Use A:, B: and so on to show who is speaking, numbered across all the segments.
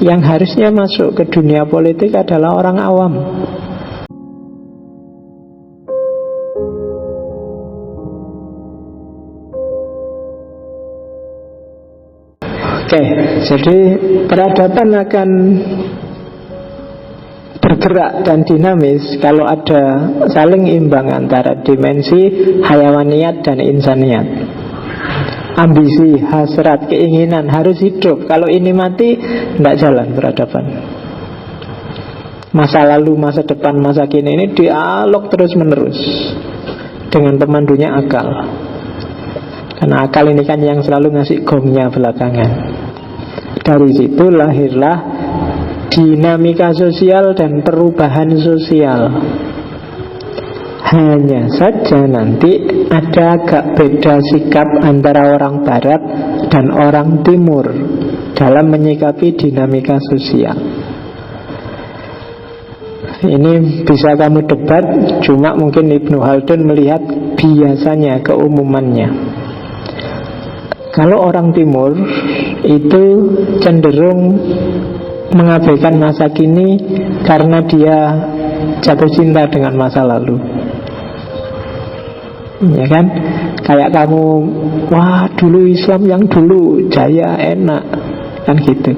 A: Yang harusnya masuk ke dunia politik adalah orang awam. Oke, jadi peradaban akan bergerak dan dinamis kalau ada saling imbang antara dimensi hayawaniyat dan insaniat. Ambisi, hasrat, keinginan harus hidup. Kalau ini mati, tidak jalan peradaban. Masa lalu, masa depan, masa kini ini dialog terus menerus dengan pemandunya akal. Karena akal ini kan yang selalu ngasih gongnya belakangan. Dari situ lahirlah dinamika sosial dan perubahan sosial. Hanya saja nanti ada agak beda sikap antara orang barat dan orang timur dalam menyikapi dinamika sosial. Ini bisa kamu debat, cuma mungkin Ibnu Khaldun melihat biasanya, keumumannya. Kalau orang timur itu cenderung mengabaikan masa kini karena dia jatuh cinta dengan masa lalu. Ya kan? Kayak kamu, wah dulu Islam yang dulu jaya, enak, kan gitu.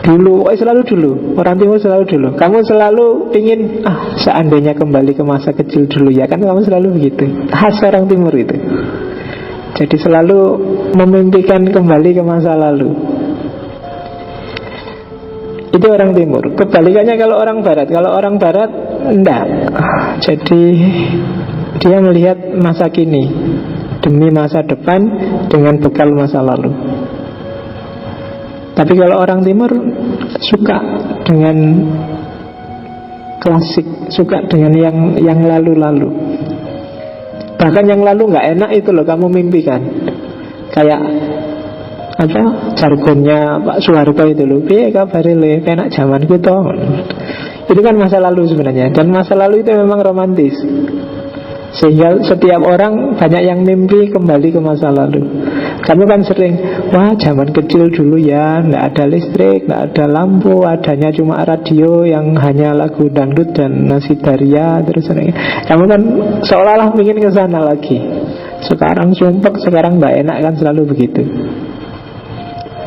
A: Dulu, selalu dulu. Orang timur selalu dulu. Kamu selalu ingin, seandainya kembali ke masa kecil dulu, ya kan, kamu selalu begitu. Khas orang timur itu. Jadi selalu memimpikan kembali ke masa lalu. Itu orang timur. Kebalikannya kalau orang barat. Kalau orang barat, enggak. Jadi dia melihat masa kini demi masa depan dengan bekal masa lalu. Tapi kalau orang timur suka dengan klasik, suka dengan yang lalu-lalu. Bahkan yang lalu nggak enak itu loh kamu mimpikan. Kayak apa jargonnya Pak Soeharto itu loh, piye kabare le penak zaman kita. Itu kan masa lalu sebenarnya. Dan masa lalu itu memang romantis. Sehingga setiap orang banyak yang mimpi kembali ke masa lalu. Kamu kan sering, wah zaman kecil dulu ya, nggak ada listrik, nggak ada lampu, adanya cuma radio yang hanya lagu dangdut dan nasi daria, terus kamu kan seolah-olah ingin ke sana lagi. Sekarang sumpek, sekarang nggak enak, kan selalu begitu.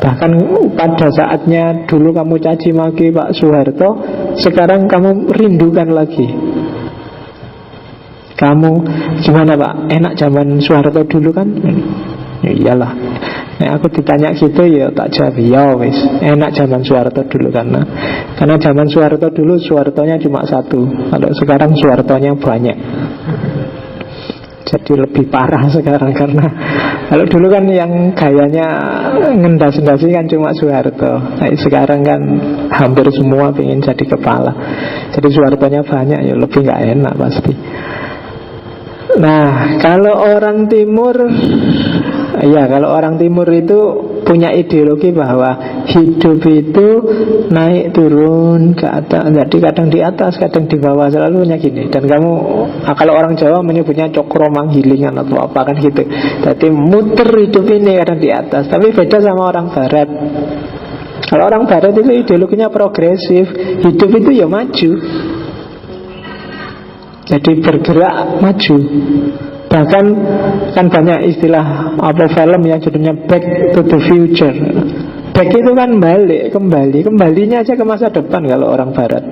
A: Bahkan pada saatnya dulu kamu caci maki Pak Soeharto, sekarang kamu rindukan lagi. Kamu gimana Pak? Enak zaman Soeharto dulu kan? Ya iyalah. Nah, aku ditanya gitu ya tak jawab ya wis. Enak zaman Soeharto dulu karena zaman Soeharto dulu Soehartonya cuma satu. Kalau sekarang Soehartonya banyak. Jadi lebih parah sekarang karena kalau dulu kan yang gayanya ngendas-ngendasi kan cuma Soeharto. Nah, sekarang kan hampir semua pengen jadi kepala. Jadi Soehartonya banyak ya lebih nggak enak pasti. Nah, kalau orang timur, ya kalau orang timur itu punya ideologi bahwa hidup itu naik turun ke atas. Jadi kadang di atas, kadang di bawah, selalu punya gini. Dan kamu, kalau orang Jawa menyebutnya cokro manggilingan atau apa kan gitu. Jadi muter hidup ini kadang di atas. Tapi beda sama orang Barat. Kalau orang Barat itu ideologinya progresif. Hidup itu ya maju. Jadi bergerak maju. Bahkan kan banyak istilah apa film yang judulnya Back to the Future. Back itu kan balik, kembalinya aja ke masa depan kalau orang Barat.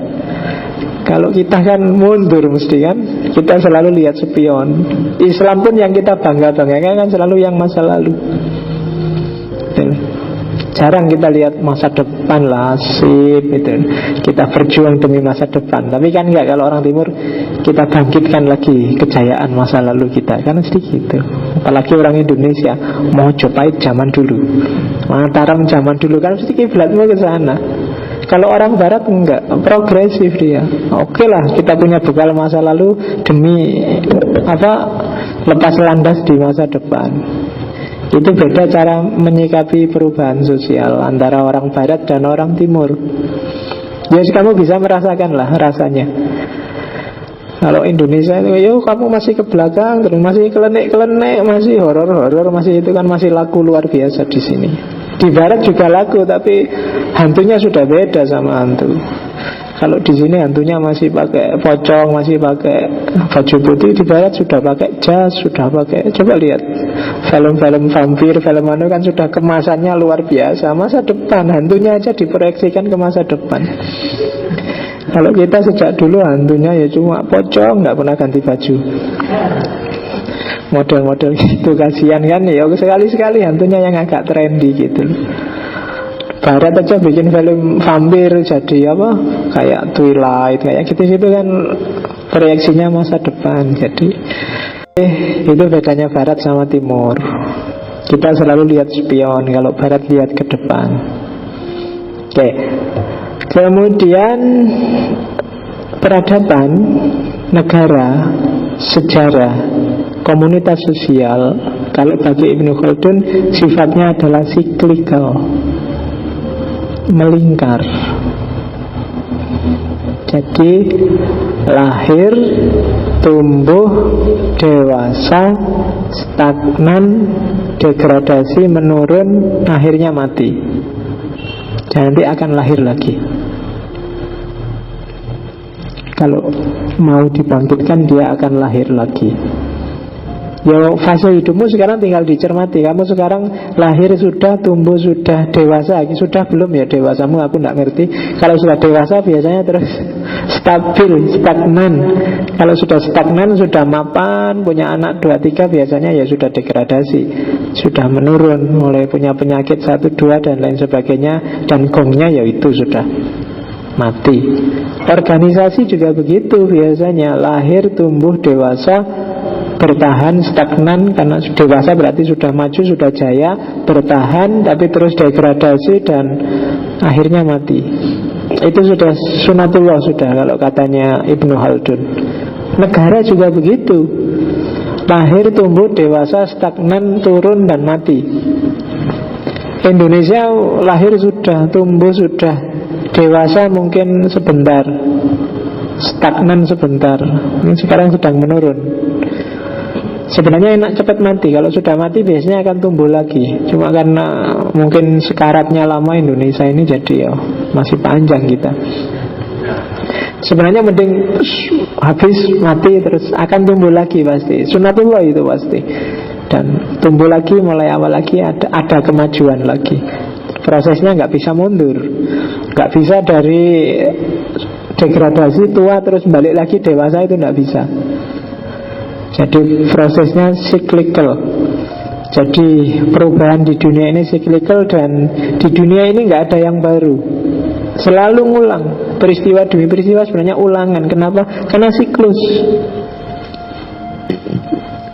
A: Kalau kita kan mundur mesti kan. Kita selalu lihat spion. Islam pun yang kita bangga-banggakan kan selalu yang masa lalu. Jarang kita lihat masa depan lah, sip gitu. Kita berjuang demi masa depan. Tapi kan enggak, kalau orang timur kita bangkitkan lagi kejayaan masa lalu kita. Kan mesti gitu. Apalagi orang Indonesia mau Majapahit zaman dulu, Mataram zaman dulu, kan mesti kiblatmu ke sana. Kalau orang Barat enggak, progresif dia. Oke lah, kita punya bekal masa lalu demi lepas landas di masa depan. Itu beda cara menyikapi perubahan sosial antara orang Barat dan orang Timur. Jadi kamu bisa merasakan lah rasanya. Kalau Indonesia itu, yo kamu masih ke belakang, terus masih kelenek-kelenek, masih horor-horor, masih itu kan masih laku luar biasa di sini. Di barat juga laku, tapi hantunya sudah beda sama hantu. Kalau di sini hantunya masih pakai pocong, masih pakai baju putih. Di barat sudah pakai jas, sudah pakai. Coba lihat film-film vampir, film mana kan sudah kemasannya luar biasa. Masa depan hantunya aja diproyeksikan ke masa depan. Kalau kita sejak dulu hantunya ya cuma pocong, nggak pernah ganti baju. Model-model gitu, kasihan kan ya. Sekali-sekali hantunya yang agak trendy gitu. Barat aja bikin film vampir jadi apa? Kayak Twilight, kayak gitu-gitu kan proyeksinya masa depan. Jadi itu bedanya barat sama timur. Kita selalu lihat spion, kalau barat lihat ke depan. Oke. Kemudian peradaban, negara, sejarah, komunitas sosial, kalau bagi Ibnu Khaldun sifatnya adalah cyclical, melingkar. Jadi lahir, tumbuh, dewasa, stagnan, degradasi, menurun, akhirnya mati. Nanti akan lahir lagi. Kalau mau dibangkitkan, dia akan lahir lagi. Ya, fase hidupmu sekarang tinggal dicermati. Kamu sekarang lahir sudah, tumbuh sudah, dewasa. Sudah belum ya dewasamu, aku tidak ngerti. Kalau sudah dewasa biasanya terus stabil, stagnan. Kalau sudah stagnan, sudah mapan, punya anak 2-3, biasanya ya sudah degradasi, sudah menurun, mulai punya penyakit 1-2 dan lain sebagainya. Dan gongnya ya itu sudah mati. Organisasi juga begitu biasanya. Lahir, tumbuh, dewasa, bertahan, stagnan. Karena dewasa berarti sudah maju, sudah jaya. Bertahan, tapi terus degradasi dan akhirnya mati. Itu sudah sunatullah sudah, kalau katanya Ibnu Khaldun. Negara juga begitu. Lahir, tumbuh, dewasa, stagnan, turun, dan mati. Indonesia lahir sudah, tumbuh sudah, dewasa mungkin sebentar, stagnan sebentar. Ini sekarang sedang menurun. Sebenarnya enak cepat mati. Kalau sudah mati biasanya akan tumbuh lagi. Cuma karena mungkin sekaratnya lama Indonesia ini, jadi ya masih panjang kita. Sebenarnya mending habis mati terus akan tumbuh lagi pasti. Sunatullah itu pasti. Dan tumbuh lagi, mulai awal lagi, ada kemajuan lagi. Prosesnya nggak bisa mundur. Nggak bisa dari degradasi tua terus balik lagi dewasa, itu nggak bisa. Jadi prosesnya cyclical. Jadi perubahan di dunia ini cyclical, dan di dunia ini nggak ada yang baru. Selalu ngulang. Peristiwa demi peristiwa sebenarnya ulangan. Kenapa? Karena siklus.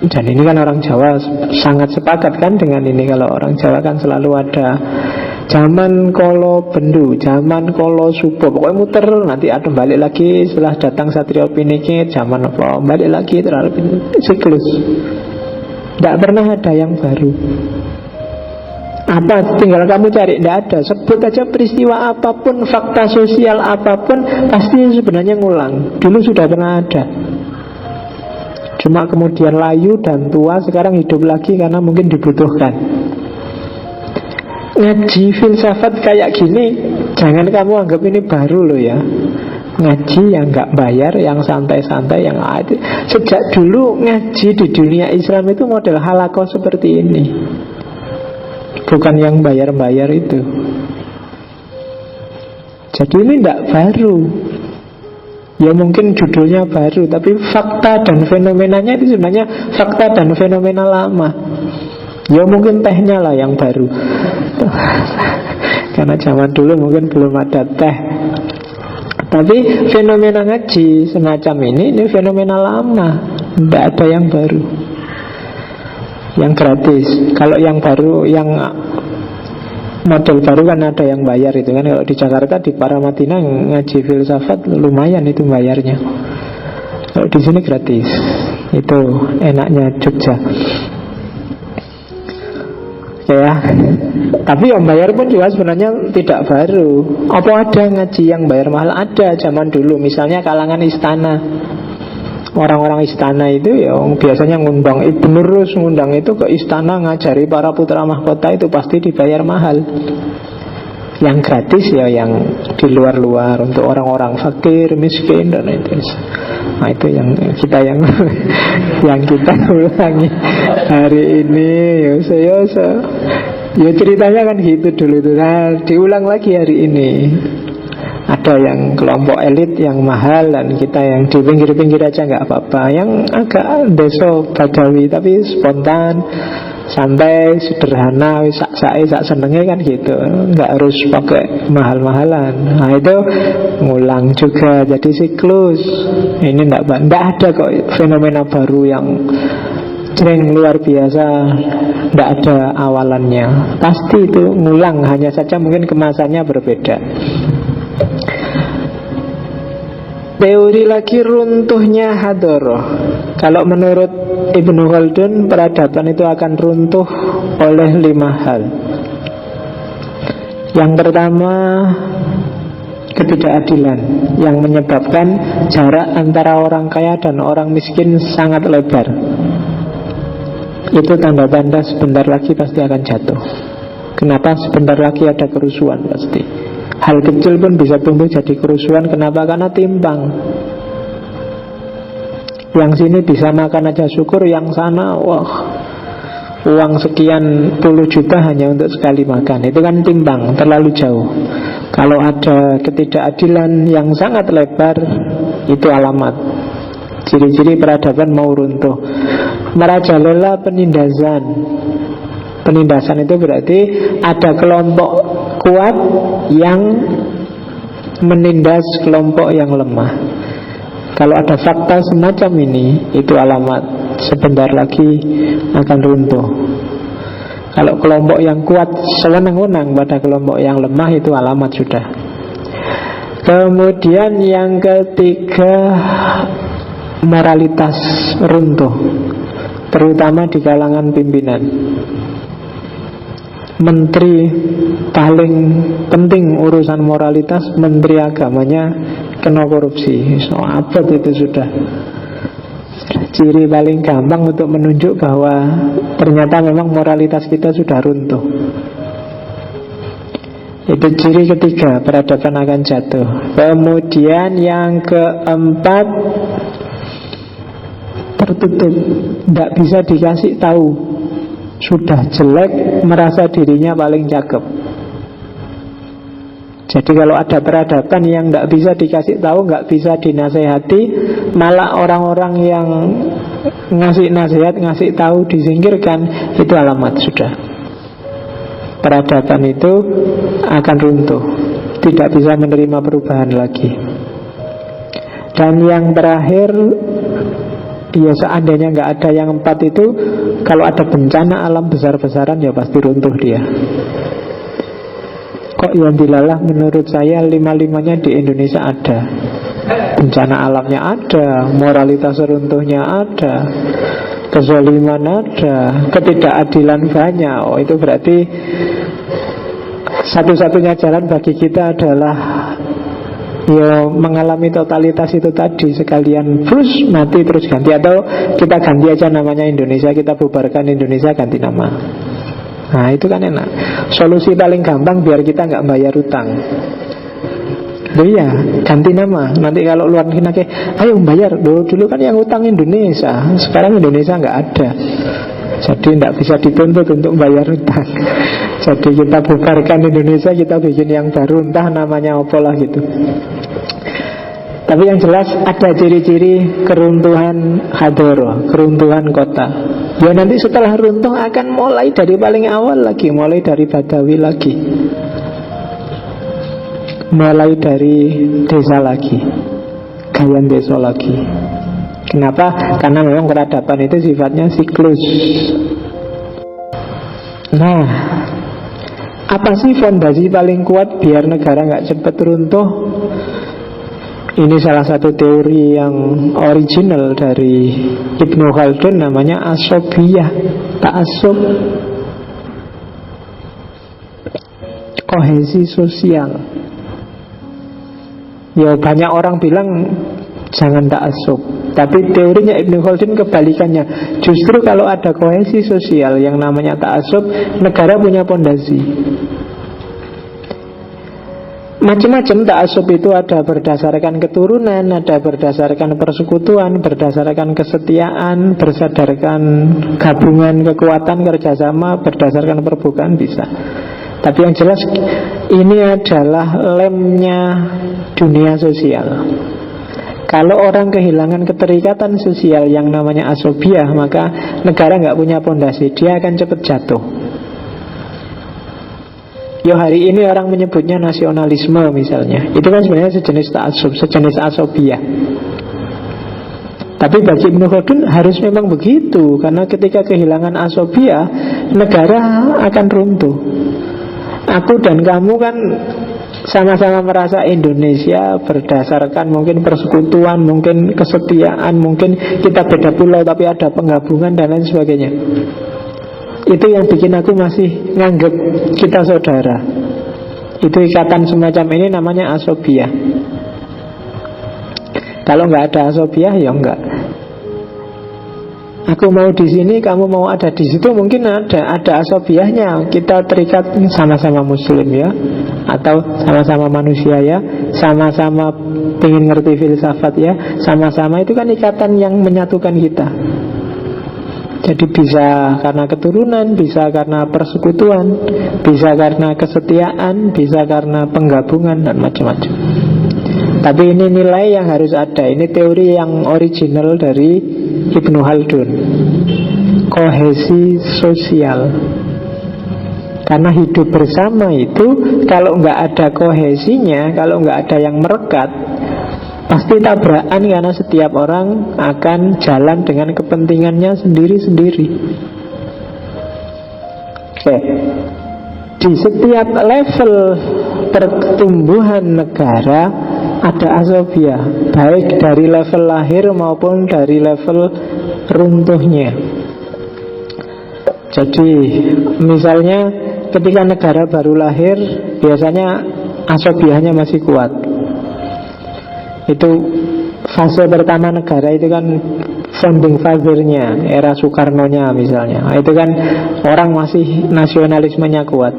A: Dan ini kan orang Jawa sangat sepakat kan dengan ini. Kalau orang Jawa kan selalu ada zaman kolo bendu, zaman kolo supo, pokoknya muter, nanti ada balik lagi. Setelah datang Satrio Piningit, zaman apa, balik lagi, terlalu siklus. Tidak pernah ada yang baru. Apa, tinggal kamu cari, tidak ada. Sebut aja peristiwa apapun, fakta sosial apapun, pasti sebenarnya ngulang. Dulu sudah pernah ada, cuma kemudian layu dan tua, sekarang hidup lagi karena mungkin dibutuhkan. Ngaji filsafat kayak gini, jangan kamu anggap ini baru loh ya. Ngaji yang gak bayar, yang santai-santai, yang ada. Sejak dulu ngaji di dunia Islam itu model halakoh seperti ini. Bukan yang bayar-bayar itu. Jadi ini tidak baru. Ya mungkin judulnya baru, tapi fakta dan fenomenanya itu sebenarnya fakta dan fenomena lama. Ya mungkin tehnya lah yang baru. Karena zaman dulu mungkin belum ada teh. Tapi fenomena ngaji semacam ini fenomena lama. Tidak ada yang baru, yang gratis. Kalau yang baru, yang model baru kan ada yang bayar itu kan. Kalau di Jakarta, di Paramatina ngaji filsafat lumayan itu bayarnya. Kalau di sini gratis. Itu enaknya Jogja. Ya, tapi yang bayar pun juga sebenarnya tidak baru. Apa ada ngaji yang bayar mahal? Ada zaman dulu. Misalnya kalangan istana. Orang-orang istana itu ya biasanya ngundang Ibnu Rus, ngundang itu ke istana ngajari para putra mahkota, itu pasti dibayar mahal. Yang gratis ya yang di luar-luar, untuk orang-orang fakir, miskin dan itu. Nah itu yang kita yang kita ulangi hari ini. Ya ceritanya kan gitu dulu itu. Nah, diulang lagi hari ini. Ada yang kelompok elit yang mahal, dan kita yang di pinggir-pinggir aja nggak apa-apa. Yang agak deso badawi tapi spontan, santai, sederhana, sak senengnya kan gitu. Nggak harus pakai mahal-mahalan. Nah itu ngulang juga, jadi siklus. Ini nggak ada kok fenomena baru yang jreng luar biasa, nggak ada awalannya. Pasti itu ngulang, hanya saja mungkin kemasannya berbeda. Teori lagi runtuhnya hadoroh. Kalau menurut Ibnu Khaldun, peradaban itu akan runtuh oleh 5 hal. Yang pertama, ketidakadilan yang menyebabkan jarak antara orang kaya dan orang miskin sangat lebar. Itu tanda-tanda sebentar lagi pasti akan jatuh. Kenapa? Sebentar lagi ada kerusuhan pasti. Hal kecil pun bisa tumbuh jadi kerusuhan. Kenapa? Karena timpang. Yang sini bisa makan aja syukur, yang sana wah, uang sekian puluh juta hanya untuk sekali makan. Itu kan timbang, terlalu jauh. Kalau ada ketidakadilan yang sangat lebar, itu alamat ciri-ciri peradaban mau runtuh. Merajalela penindasan. Penindasan itu berarti ada kelompok kuat yang menindas kelompok yang lemah. Kalau ada fakta semacam ini, itu alamat sebentar lagi akan runtuh. Kalau kelompok yang kuat sewenang-wenang pada kelompok yang lemah, itu alamat sudah. Kemudian yang ketiga, moralitas runtuh, terutama di kalangan pimpinan. Menteri paling penting urusan moralitas, menteri agamanya kena korupsi. So abad itu sudah ciri paling gampang untuk menunjuk bahwa ternyata memang moralitas kita sudah runtuh. Itu ciri ketiga, peradaban akan jatuh. Kemudian yang keempat, tertutup, tidak bisa dikasih tahu. Sudah jelek, merasa dirinya paling cakep. Jadi kalau ada peradaban yang tidak bisa dikasih tahu, nggak bisa dinasehati, malah orang-orang yang ngasih nasihat, ngasih tahu disingkirkan, itu alamat sudah. Peradaban itu akan runtuh, tidak bisa menerima perubahan lagi. Dan yang terakhir, ya seandainya nggak ada yang empat itu, kalau ada bencana alam besar-besaran ya pasti runtuh dia. Kok yang dilalah menurut saya 5-5-nya di Indonesia ada. Bencana alamnya ada, moralitas runtuhnya ada, kezaliman ada, ketidakadilan banyak. Oh itu berarti satu-satunya jalan bagi kita adalah ya mengalami totalitas itu tadi, sekalian terus mati terus ganti, atau kita ganti aja namanya Indonesia, kita bubarkan Indonesia, ganti nama. Nah itu kan enak. Solusi paling gampang biar kita nggak bayar utang. Iya, ganti nama. Nanti kalau luar negeri, ayo bayar. Dulu kan yang utang Indonesia, sekarang Indonesia nggak ada. Jadi tidak bisa dituntut untuk bayar utang. Jadi kita bubarkan Indonesia, kita bikin yang baru, entah namanya apalah gitu. Tapi yang jelas ada ciri-ciri keruntuhan hadoro, keruntuhan kota. Ya nanti setelah runtuh akan mulai dari paling awal lagi, mulai dari Badawi lagi, mulai dari desa lagi, gayan desa lagi. Kenapa? Karena memang peradaban itu sifatnya siklus. Nah, apa sih fondasi paling kuat biar negara nggak cepat runtuh? Ini salah satu teori yang original dari Ibnu Khaldun, namanya asobiyah, ta'assub, kohesi sosial. Ya banyak orang bilang jangan ta'assub. Tapi teorinya Ibnu Khaldun kebalikannya. Justru kalau ada kohesi sosial yang namanya ta'assub, negara punya pondasi. Macam-macam ta'assub itu ada berdasarkan keturunan, ada berdasarkan persekutuan, berdasarkan kesetiaan, berdasarkan gabungan kekuatan kerjasama, berdasarkan perbukaan bisa. Tapi yang jelas ini adalah lemnya dunia sosial. Kalau orang kehilangan keterikatan sosial yang namanya asobiah, maka negara nggak punya pondasi, dia akan cepat jatuh. Hari ini orang menyebutnya nasionalisme misalnya. Itu kan sebenarnya sejenis ta'assub, sejenis asobiah. Tapi bagi Ibnu Khaldun harus memang begitu, karena ketika kehilangan asobiah, negara akan runtuh. Aku dan kamu kan sama-sama merasa Indonesia berdasarkan mungkin persekutuan, mungkin kesetiaan, mungkin kita beda pulau tapi ada penggabungan dan lain sebagainya. Itu yang bikin aku masih nganggep kita saudara. Itu ikatan semacam ini namanya asobiah. Kalau nggak ada asobiah ya enggak. Aku mau di sini, kamu mau ada di situ, mungkin ada asobiahnya. Kita terikat sama-sama Muslim ya, atau sama-sama manusia ya, sama-sama pengen ngerti filsafat ya, sama-sama itu kan ikatan yang menyatukan kita. Jadi bisa karena keturunan, bisa karena persekutuan, bisa karena kesetiaan, bisa karena penggabungan dan macam-macam. Tapi ini nilai yang harus ada. Ini teori yang original dari Ibnu Khaldun. Kohesi sosial. Karena hidup bersama itu kalau nggak ada kohesinya, kalau nggak ada yang merekat, pasti tabrakan karena setiap orang akan jalan dengan kepentingannya sendiri-sendiri. Oke. Di setiap level pertumbuhan negara ada asobiah, baik dari level lahir maupun dari level runtuhnya. Jadi misalnya ketika negara baru lahir, biasanya asobiahnya masih kuat. Itu fase pertama negara, itu kan founding father-nya, era Soekarno-nya misalnya. Itu kan orang masih nasionalismenya kuat.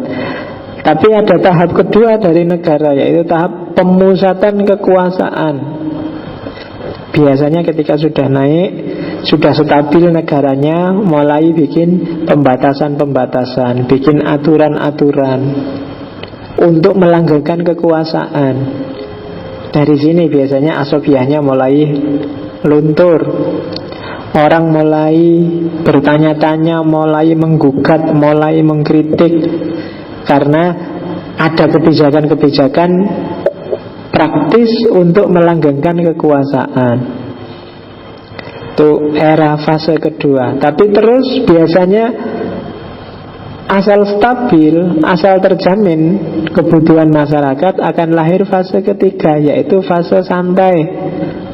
A: Tapi ada tahap kedua dari negara, yaitu tahap pemusatan kekuasaan. Biasanya ketika sudah naik, sudah stabil negaranya, mulai bikin pembatasan-pembatasan, bikin aturan-aturan untuk melanggengkan kekuasaan. Dari sini biasanya asobiahnya mulai luntur. Orang mulai bertanya-tanya, mulai menggugat, mulai mengkritik, karena ada kebijakan-kebijakan praktis untuk melanggengkan kekuasaan. Itu era fase kedua. Tapi terus biasanya asal stabil, asal terjamin kebutuhan masyarakat, akan lahir fase ketiga, yaitu fase santai,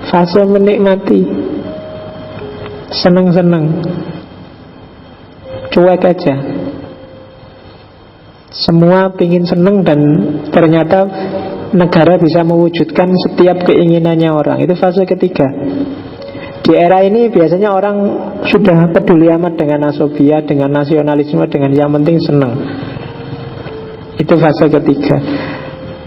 A: fase menikmati, seneng-seneng, cuek aja. Semua pingin seneng dan ternyata negara bisa mewujudkan setiap keinginannya orang. Itu fase ketiga. Di era ini biasanya orang sudah peduli amat dengan asobiah, dengan nasionalisme, dengan yang penting seneng. Itu fase ketiga.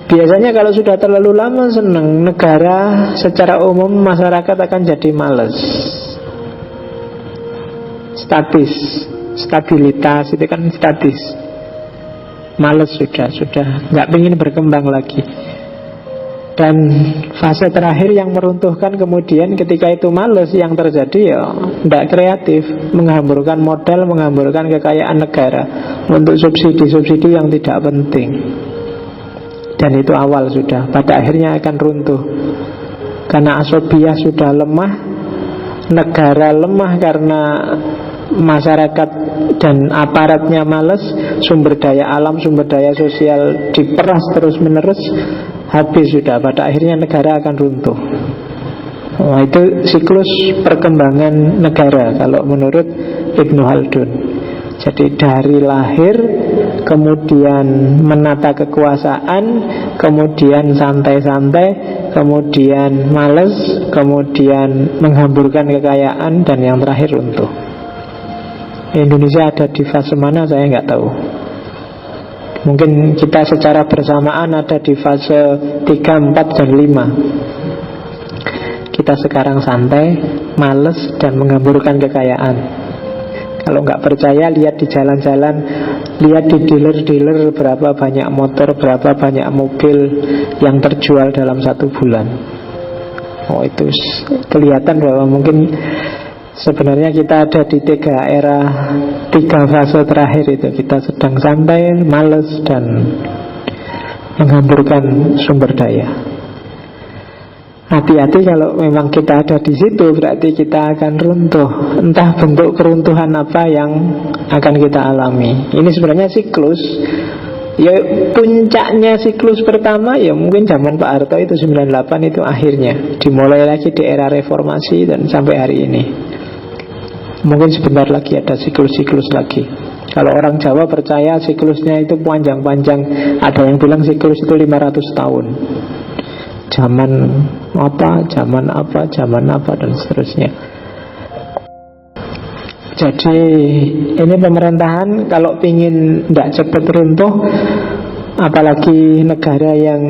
A: Biasanya kalau sudah terlalu lama seneng, negara secara umum masyarakat akan jadi malas. Statis, stabilitas itu kan statis. Males sudah nggak ingin berkembang lagi. Dan fase terakhir yang meruntuhkan kemudian ketika itu males, yang terjadi ya tidak kreatif, menghamburkan modal, menghamburkan kekayaan negara untuk subsidi-subsidi yang tidak penting. Dan itu awal sudah, pada akhirnya akan runtuh. Karena asobiah sudah lemah, negara lemah karena masyarakat dan aparatnya malas, sumber daya alam, sumber daya sosial diperas terus menerus, habis sudah, pada akhirnya negara akan runtuh. Itu siklus perkembangan negara kalau menurut Ibnu Khaldun. Jadi dari lahir, kemudian menata kekuasaan, kemudian santai-santai, kemudian malas, kemudian menghamburkan kekayaan, dan yang terakhir runtuh. Indonesia ada di fase mana saya nggak tahu. Mungkin kita secara bersamaan ada di fase 3, 4, dan 5. Kita sekarang santai, males, dan menghamburkan kekayaan. Kalau nggak percaya, lihat di jalan-jalan, lihat di dealer-dealer berapa banyak motor, berapa banyak mobil yang terjual dalam 1 bulan. Oh, itu kelihatan bahwa mungkin sebenarnya kita ada di 3 fase terakhir itu. Kita sedang santai, males, dan menghamburkan sumber daya. Hati-hati kalau memang kita ada di situ, berarti kita akan runtuh. Entah bentuk keruntuhan apa yang akan kita alami. Ini sebenarnya siklus. Ya, puncaknya siklus pertama ya mungkin zaman Pak Harto itu 98 itu akhirnya. Dimulai lagi di era reformasi dan sampai hari ini. Mungkin sebentar lagi ada siklus-siklus lagi. Kalau orang Jawa percaya siklusnya itu panjang-panjang. Ada yang bilang siklus itu 500 tahun. Zaman apa, dan seterusnya. Jadi ini pemerintahan kalau ingin tidak cepat runtuh, apalagi negara yang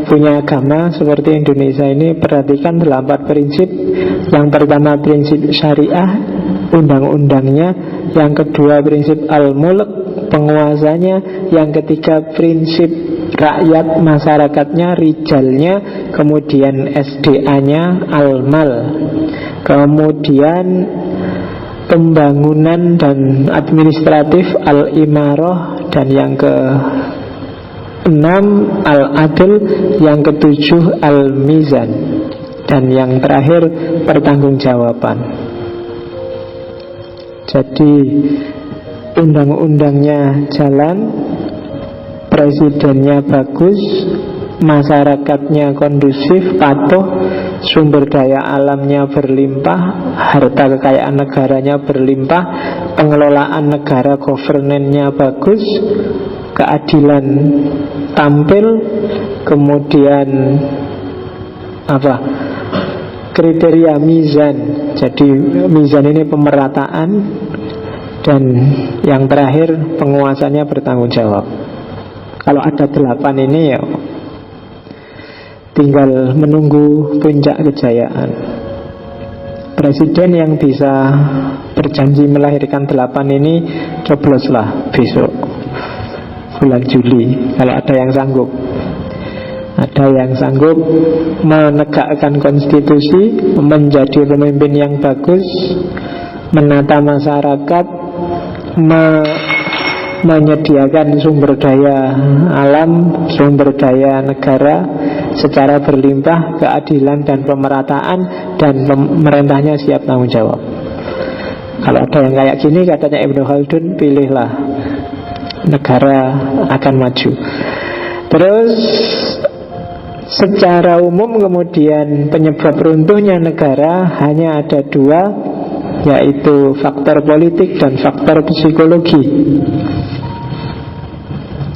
A: punya agama seperti Indonesia ini, perhatikan 8 prinsip. Yang pertama prinsip syariah, undang-undangnya. Yang kedua prinsip al-mulk, penguasanya. Yang ketiga prinsip rakyat, masyarakatnya, rijalnya. Kemudian SDA-nya, al-mal. Kemudian pembangunan dan administratif, al-imarah. Dan yang ke-6 al-adl. Yang ke-7 al-mizan. Dan yang terakhir pertanggungjawaban. Jadi undang-undangnya jalan, presidennya bagus, masyarakatnya kondusif, patuh, sumber daya alamnya berlimpah, harta kekayaan negaranya berlimpah, pengelolaan negara governance-nya bagus, keadilan tampil, kemudian kriteria mizan. Jadi mizan ini pemerataan, dan yang terakhir penguasanya bertanggung jawab. Kalau ada 8 ini ya tinggal menunggu puncak kejayaan. Presiden yang bisa berjanji melahirkan 8 ini cobloslah besok bulan Juli, kalau ada yang sanggup. Ada yang sanggup menegakkan konstitusi, menjadi pemimpin yang bagus, menata masyarakat, menyediakan sumber daya alam, sumber daya negara secara berlimpah, keadilan dan pemerataan, dan pemerintahnya siap tanggung jawab. Kalau ada yang kayak gini, katanya Ibnu Khaldun, pilihlah, negara akan maju. Terus secara umum kemudian penyebab runtuhnya negara hanya ada 2, yaitu faktor politik dan faktor psikologi.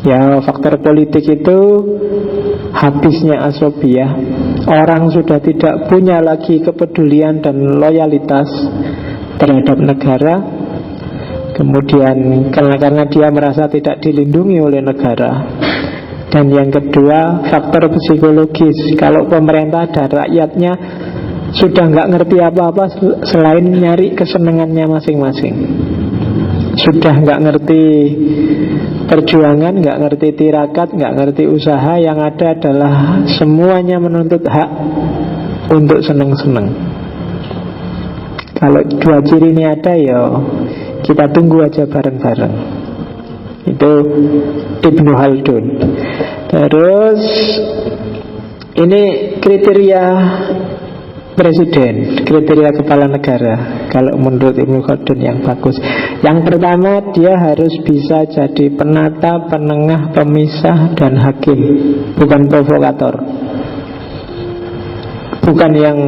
A: Ya, faktor politik itu habisnya asobiah. Orang sudah tidak punya lagi kepedulian dan loyalitas terhadap negara. Kemudian karena dia merasa tidak dilindungi oleh negara. Dan yang kedua, faktor psikologis. Kalau pemerintah dan rakyatnya sudah nggak ngerti apa-apa selain nyari kesenangannya masing-masing. Sudah nggak ngerti perjuangan, nggak ngerti tirakat, nggak ngerti usaha. Yang ada adalah semuanya menuntut hak untuk senang-senang. Kalau 2 ciri ini ada, ya kita tunggu aja bareng-bareng. Itu Ibnu Khaldun. Terus ini kriteria presiden, kriteria kepala negara kalau menurut Ibnu Khaldun yang bagus. Yang pertama, dia harus bisa jadi penata, penengah, pemisah, dan hakim, bukan provokator. Bukan yang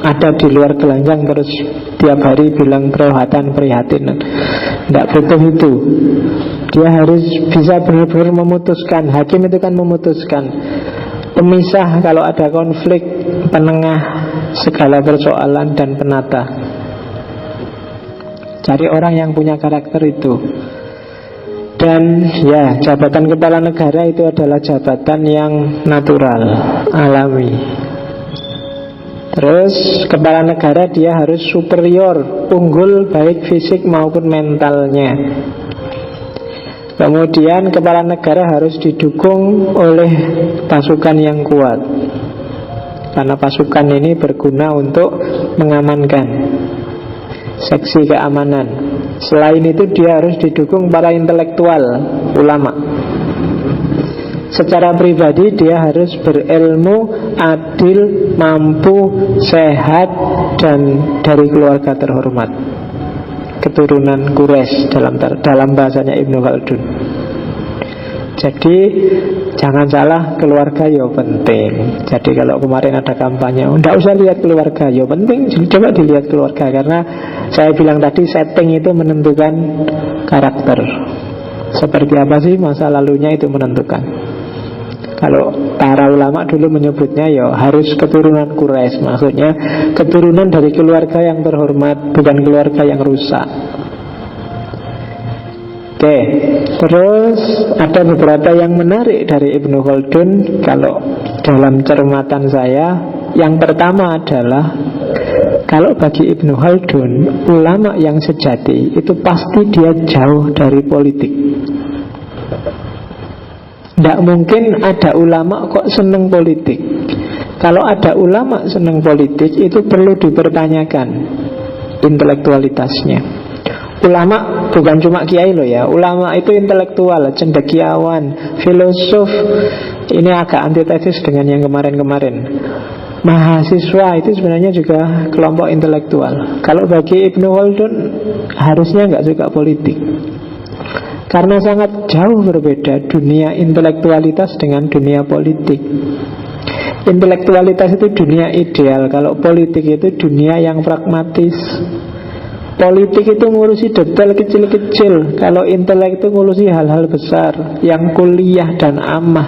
A: ada di luar kelanjang terus tiap hari bilang prihatin. Tidak butuh itu. Dia harus bisa benar-benar memutuskan. Hakim itu kan memutuskan. Pemisah kalau ada konflik, penengah segala persoalan dan penata. Cari orang yang punya karakter itu. Dan ya, jabatan kepala negara itu adalah jabatan yang natural, alami. Terus kepala negara dia harus superior, unggul baik fisik maupun mentalnya. Kemudian kepala negara harus didukung oleh pasukan yang kuat, karena pasukan ini berguna untuk mengamankan seksi keamanan. Selain itu dia harus didukung para intelektual, ulama. Secara pribadi dia harus berilmu, adil, mampu, sehat, dan dari keluarga terhormat, keturunan Quraisy dalam bahasanya Ibnu Khaldun. Jadi jangan salah, keluarga ya penting. Jadi kalau kemarin ada kampanye, tidak usah lihat keluarga, ya penting, coba dilihat keluarga. Karena saya bilang tadi, setting itu menentukan karakter. Seperti apa sih masa lalunya itu menentukan. Kalau para ulama dulu menyebutnya ya harus keturunan Quraisy, maksudnya keturunan dari keluarga yang terhormat, bukan keluarga yang rusak. Oke, terus ada beberapa yang menarik dari Ibnu Khaldun kalau dalam cermatan saya. Yang pertama adalah, kalau bagi Ibnu Khaldun, ulama yang sejati itu pasti dia jauh dari politik. Tidak mungkin ada ulama kok seneng politik. Kalau ada ulama seneng politik, itu perlu dipertanyakan intelektualitasnya. Ulama bukan cuma kiai loh ya. Ulama itu intelektual, cendekiawan, filosof. Ini agak antitesis dengan yang kemarin-kemarin. Mahasiswa itu sebenarnya juga kelompok intelektual. Kalau bagi Ibnu Khaldun harusnya nggak suka politik, karena sangat jauh berbeda dunia intelektualitas dengan dunia politik. Intelektualitas itu dunia ideal, kalau politik itu dunia yang pragmatis. Politik itu ngurusi detail kecil-kecil, kalau intelek itu ngurusi hal-hal besar yang kuliah dan amah.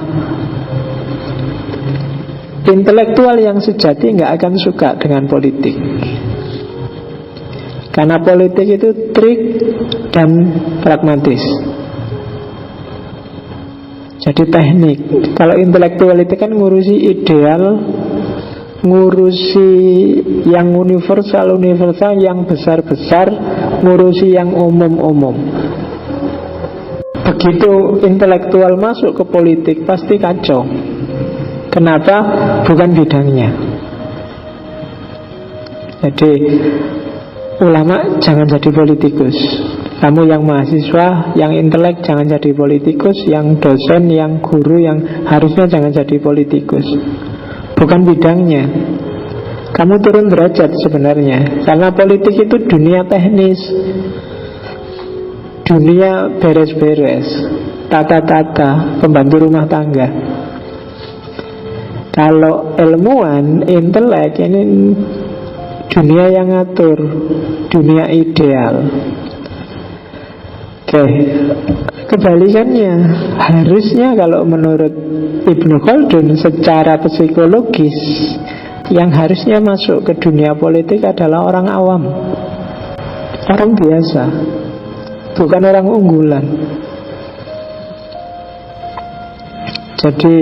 A: Intelektual yang sejati nggak akan suka dengan politik, karena politik itu trik dan pragmatis. Jadi teknik. Kalau intelektual itu kan ngurusi ideal, ngurusi yang universal, yang besar-besar, ngurusi yang umum-umum. Begitu intelektual masuk ke politik, pasti kacau. Kenapa? Bukan bidangnya. Jadi ulama jangan jadi politikus. Kamu yang mahasiswa, yang intelek jangan jadi politikus. Yang dosen, yang guru, yang harusnya jangan jadi politikus. Bukan bidangnya. Kamu turun derajat sebenarnya. Karena politik itu dunia teknis, dunia beres-beres, tata-tata, pembantu rumah tangga. Kalau ilmuwan, intelek, ini dunia yang ngatur, dunia ideal. Oke, kebalikannya, harusnya kalau menurut Ibnu Khaldun secara psikologis, yang harusnya masuk ke dunia politik adalah orang awam, orang biasa, bukan orang unggulan. Jadi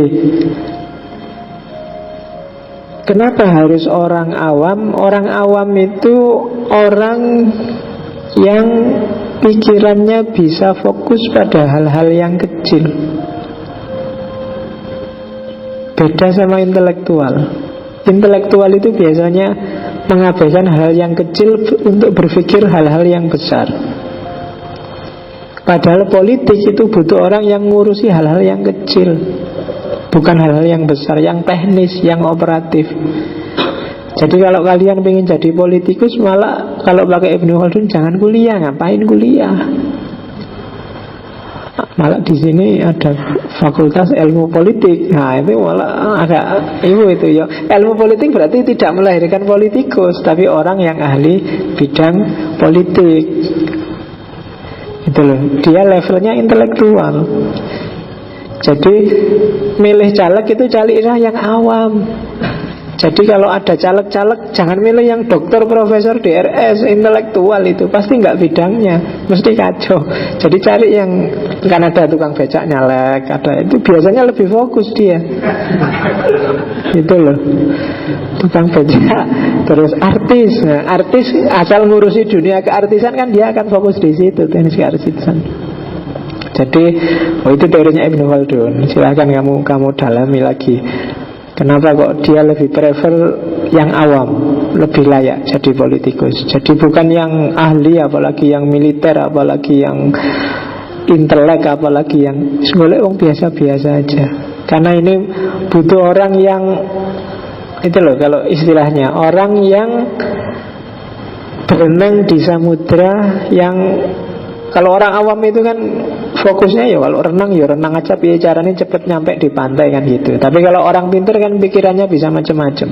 A: kenapa harus orang awam? Orang awam itu orang yang pikirannya bisa fokus pada hal-hal yang kecil. Beda sama intelektual. Intelektual itu biasanya mengabaikan hal yang kecil untuk berpikir hal-hal yang besar. Padahal politik itu butuh orang yang ngurusi hal-hal yang kecil, bukan hal-hal yang besar, yang teknis, yang operatif. Jadi kalau kalian pengen jadi politikus, malah kalau pakai Ibnu Khaldun jangan kuliah, ngapain kuliah? Malah di sini ada fakultas ilmu politik. Nah itu malah agak itu ya. Ilmu politik berarti tidak melahirkan politikus, tapi orang yang ahli bidang politik. Itu loh. Dia levelnya intelektual. Jadi milih caleg itu calegnya yang awam. Jadi kalau ada caleg-caleg, jangan milih yang dokter, profesor, DRS, intelektual, itu pasti nggak bidangnya, mesti kacau. Jadi cari yang, kan ada tukang becak nyalek, ada itu biasanya lebih fokus dia. Itu loh, tukang becak. Terus artis, nah, artis asal ngurusi dunia keartisan kan dia akan fokus di situ, teknis keartisan. Jadi, itu teorinya Ibnu Khaldun. Silahkan kamu dalami lagi. Kenapa kok dia lebih prefer yang awam, lebih layak jadi politikus. Jadi bukan yang ahli, apalagi yang militer, apalagi yang intelek, apalagi yang golek wong biasa-biasa aja. Karena ini butuh orang yang, itu loh kalau istilahnya, orang yang berenang di samudra yang, kalau orang awam itu kan fokusnya ya kalau renang ya renang aja, piye caranya cepet nyampe di pantai kan gitu. Tapi kalau orang pintar kan pikirannya bisa macam-macam.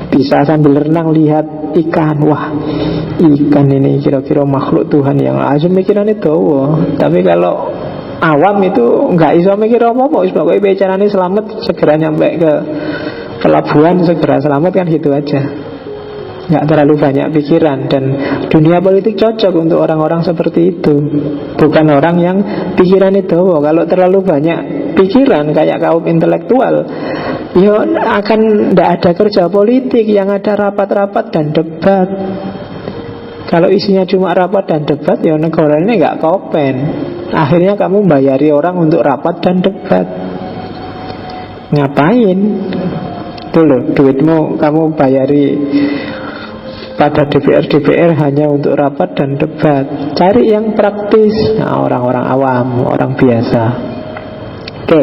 A: Bisa sambil renang lihat ikan, wah ikan ini kira-kira makhluk Tuhan yang langsung pikirannya dowo. Tapi kalau awam itu nggak bisa mikir apa-apa, pokoknya piye caranya selamat, segera nyampe ke pelabuhan, segera selamat kan gitu aja. Nggak terlalu banyak pikiran. Dan dunia politik cocok untuk orang-orang seperti itu, bukan orang yang pikiran itu. Kalau terlalu banyak pikiran kayak kaum intelektual, ya akan tidak ada kerja politik. Yang ada rapat-rapat dan debat. Kalau isinya cuma rapat dan debat, ya negara ini nggak kopen. Akhirnya kamu bayari orang untuk rapat dan debat. Ngapain? Tuh loh, duitmu kamu bayari pada DPR hanya untuk rapat dan debat. Cari yang praktis. Nah, orang-orang awam, orang biasa. Oke.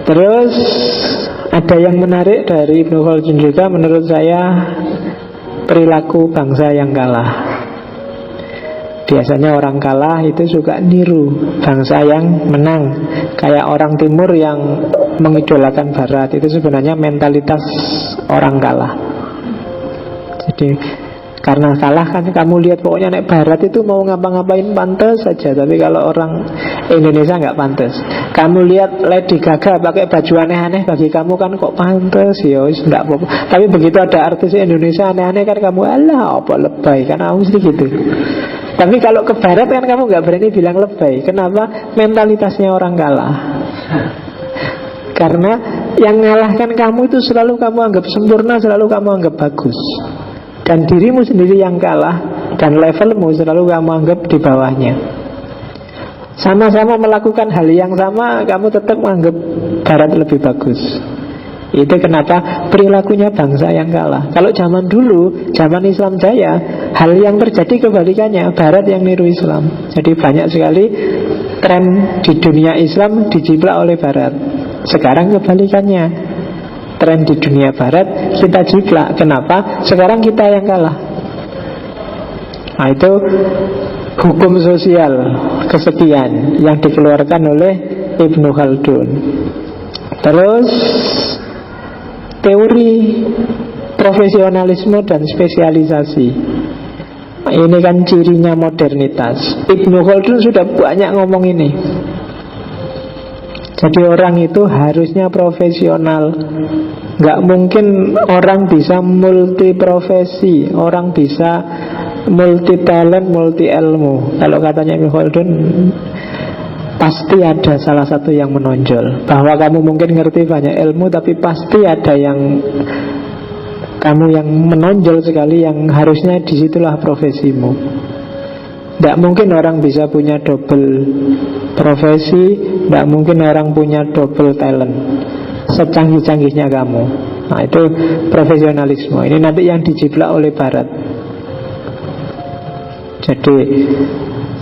A: Terus ada yang menarik dari Ibnu Khaldun juga menurut saya, perilaku bangsa yang kalah. Biasanya orang kalah itu suka niru bangsa yang menang. Kayak orang timur yang mengidolakan barat, itu sebenarnya mentalitas orang kalah. Jadi karena kalah kan kamu lihat pokoknya naik barat itu mau ngapa-ngapain pantas saja. Tapi kalau orang Indonesia nggak pantas. Kamu lihat Lady Gaga pakai baju aneh-aneh, bagi kamu kan kok pantas ya, nggak apa-apa. Tapi begitu ada artis Indonesia aneh-aneh kan kamu alah apa lebay, kan mesti gitu. Tapi kalau ke barat kan kamu nggak berani bilang lebay. Kenapa? Mentalitasnya orang kalah. Karena yang ngalahkan kamu itu selalu kamu anggap sempurna, selalu kamu anggap bagus. Dan dirimu sendiri yang kalah, dan levelmu selalu kamu anggap di bawahnya. Sama-sama melakukan hal yang sama, kamu tetap menganggap barat lebih bagus. Itu kenapa perilakunya bangsa yang kalah. Kalau zaman dulu, zaman Islam Jaya, hal yang terjadi kebalikannya, barat yang niru Islam. Jadi banyak sekali tren di dunia Islam dijiplak oleh barat. Sekarang kebalikannya, tren di dunia barat kita jiplak. Kenapa? Sekarang kita yang kalah. Nah, itu hukum sosial kesekian yang dikeluarkan oleh Ibnu Khaldun. Terus teori profesionalisme dan spesialisasi. Ini kan cirinya modernitas. Ibnu Khaldun sudah banyak ngomong ini. Jadi orang itu harusnya profesional. Nggak mungkin orang bisa multi profesi, orang bisa multi talent, multi ilmu. Kalau katanya Ibnu Khaldun, pasti ada salah satu yang menonjol. Bahwa kamu mungkin ngerti banyak ilmu, tapi pasti ada yang kamu yang menonjol sekali, yang harusnya disitulah profesimu. Tidak mungkin orang bisa punya double profesi, tidak mungkin orang punya double talent secanggih-canggihnya kamu. Nah, itu profesionalisme. Ini nanti yang dijiplak oleh barat. Jadi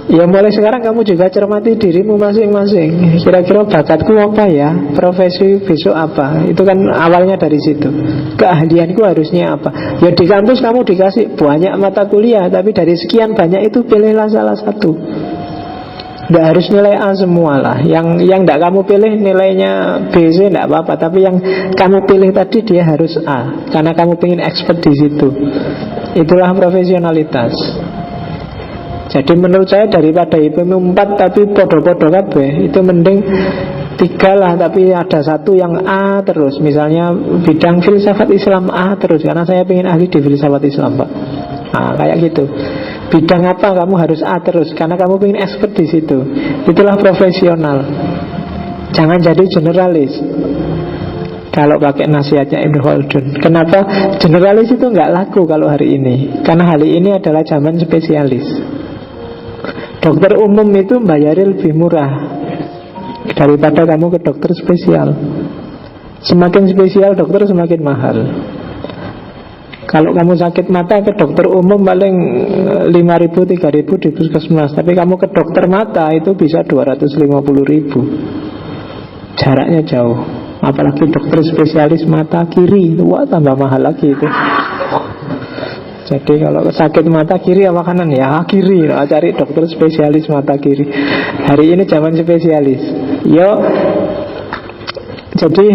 A: ya mulai sekarang kamu juga cermati dirimu masing-masing. Kira-kira bakatku apa ya, profesi besok apa. Itu kan awalnya dari situ. Keahlianku harusnya apa. Ya di kampus kamu dikasih banyak mata kuliah, tapi dari sekian banyak itu pilihlah salah satu. Tidak harus nilai A semua lah. Yang tidak kamu pilih nilainya B, C tidak apa-apa. Tapi yang kamu pilih tadi dia harus A, karena kamu pengen expert di situ. Itulah profesionalitas. Jadi menurut saya daripada IPM 4 tapi podo-podo kabeh, itu mending 3 lah, tapi ada satu yang A terus. Misalnya bidang filsafat Islam A terus, karena saya pengen ahli di filsafat Islam, Pak. Nah, kayak gitu. Bidang apa kamu harus A terus, karena kamu pengen expert di situ. Itulah profesional. Jangan jadi generalis. Kalau pakai nasihatnya Ibnu Khaldun. Kenapa generalis itu nggak laku kalau hari ini? Karena hari ini adalah zaman spesialis. Dokter umum itu bayarnya lebih murah daripada kamu ke dokter spesial. Semakin spesial dokter semakin mahal. Kalau kamu sakit mata ke dokter umum paling 5.000, 3.000 di puskesmas. Tapi kamu ke dokter mata itu bisa 250.000. Jaraknya jauh. Apalagi dokter spesialis mata kiri, wah tambah mahal lagi itu. Jadi kalau sakit mata kiri apa kanan? Ya kiri, nah, cari dokter spesialis mata kiri. Hari ini zaman spesialis. Jadi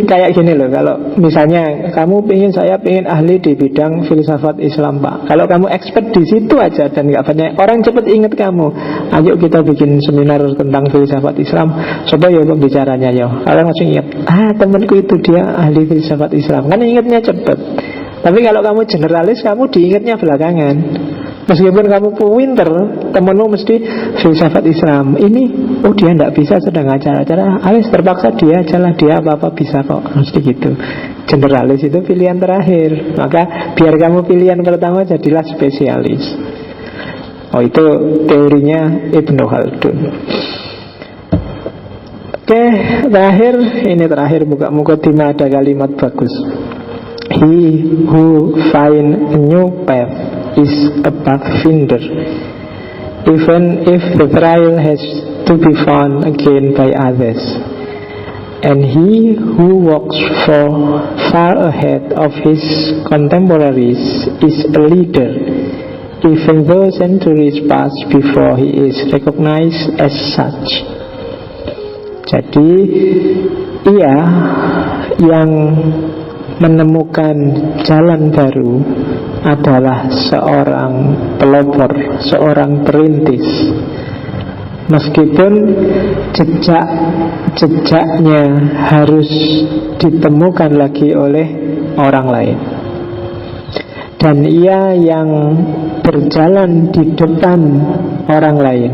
A: kayak gini loh. Kalau misalnya kamu saya pengen ahli di bidang filsafat Islam, Pak. Kalau kamu expert di situ aja dan nggak banyak orang cepat ingat kamu. Ayo kita bikin seminar tentang filsafat Islam. Coba ya pembicaranya ya. Kalian langsung ingat, temanku itu dia ahli filsafat Islam. Kan ingatnya cepat. Tapi kalau kamu generalis, kamu diingatnya belakangan. Meskipun kamu pinter, temenmu mesti filsafat Islam. Ini, dia tidak bisa sedang acara-acara. Alis terpaksa dia jalan, dia apa-apa bisa kok. Mesti gitu. Generalis itu pilihan terakhir. Maka biar kamu pilihan pertama, jadilah spesialis. Itu teorinya Ibnu Khaldun. Oke, terakhir muka-mukaddimah ada kalimat bagus. He who find a new path is a pathfinder, even if the trail has to be found again by others. And he who walks far ahead of his contemporaries is a leader, even though centuries pass before he is recognized as such. Jadi yang menemukan jalan baru adalah seorang pelopor, seorang perintis. Meskipun jejaknya harus ditemukan lagi oleh orang lain. Dan ia yang berjalan di depan orang lain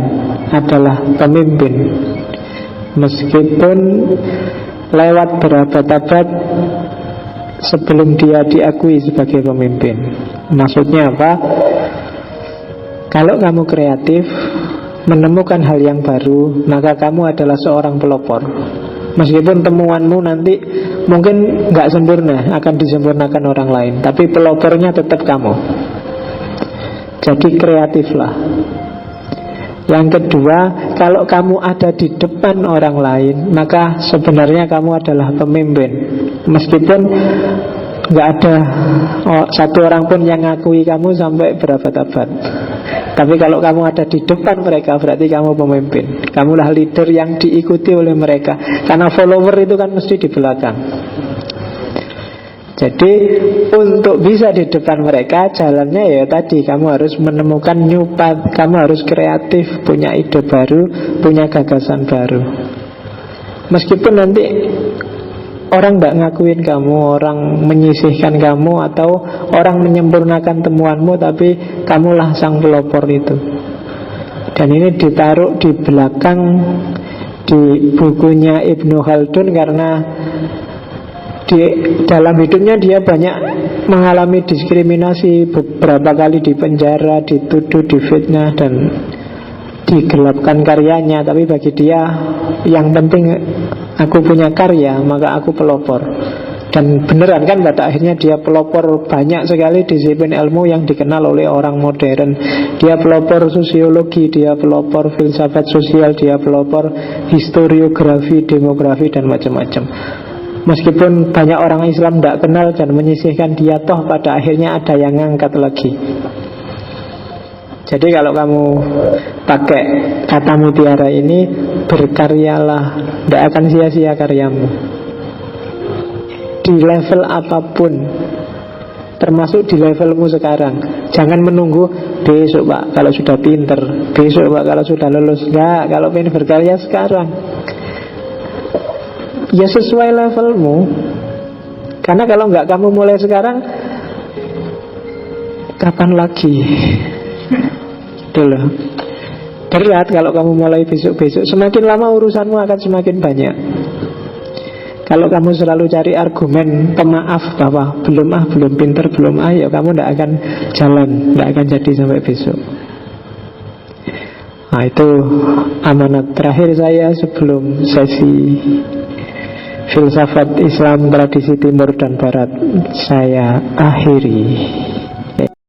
A: adalah pemimpin. Meskipun lewat berabad-abad sebelum dia diakui sebagai pemimpin. Maksudnya apa? Kalau kamu kreatif, menemukan hal yang baru, maka kamu adalah seorang pelopor. Meskipun temuanmu nanti mungkin gak sempurna, akan disempurnakan orang lain, tapi pelopornya tetap kamu. Jadi kreatiflah. Yang kedua, kalau kamu ada di depan orang lain, maka sebenarnya kamu adalah pemimpin. Meskipun nggak ada satu orang pun yang ngakui kamu sampai berabad-abad. Tapi kalau kamu ada di depan mereka, berarti kamu pemimpin. Kamulah leader yang diikuti oleh mereka. Karena follower itu kan mesti di belakang. Jadi untuk bisa di depan mereka, jalannya ya tadi, kamu harus menemukan new path, kamu harus kreatif, punya ide baru, punya gagasan baru. Meskipun nanti orang tidak ngakuin kamu, orang menyisihkan kamu, atau orang menyempurnakan temuanmu, tapi kamulah sang pelopor itu. Dan ini ditaruh di belakang di bukunya Ibnu Khaldun, karena di dalam hidupnya dia banyak mengalami diskriminasi, beberapa kali di penjara, dituduh, difitnah, dan digelapkan karyanya. Tapi bagi dia yang penting aku punya karya, maka aku pelopor. Dan beneran kan pada akhirnya dia pelopor banyak sekali disiplin ilmu yang dikenal oleh orang modern. Dia pelopor sosiologi, dia pelopor filsafat sosial, dia pelopor historiografi, demografi, dan macam-macam. Meskipun banyak orang Islam tidak kenal dan menyisihkan dia, toh pada akhirnya ada yang ngangkat lagi. Jadi kalau kamu pakai kata mutiara ini, berkaryalah, tidak akan sia-sia karyamu. Di level apapun, termasuk di levelmu sekarang. Jangan menunggu besok Pak kalau sudah pinter, besok Pak kalau sudah lulus. Enggak, kalau ingin berkarya sekarang. ya sesuai levelmu. Karena kalau nggak kamu mulai sekarang, kapan lagi? Dulu berat kalau kamu mulai besok-besok. Semakin lama urusanmu akan semakin banyak. Kalau kamu selalu cari argumen pemaaf bahwa belum pinter, ya kamu tidak akan jalan, tidak akan jadi sampai besok. Nah, itu amanat terakhir saya sebelum sesi filsafat Islam tradisi Timur dan Barat saya akhiri.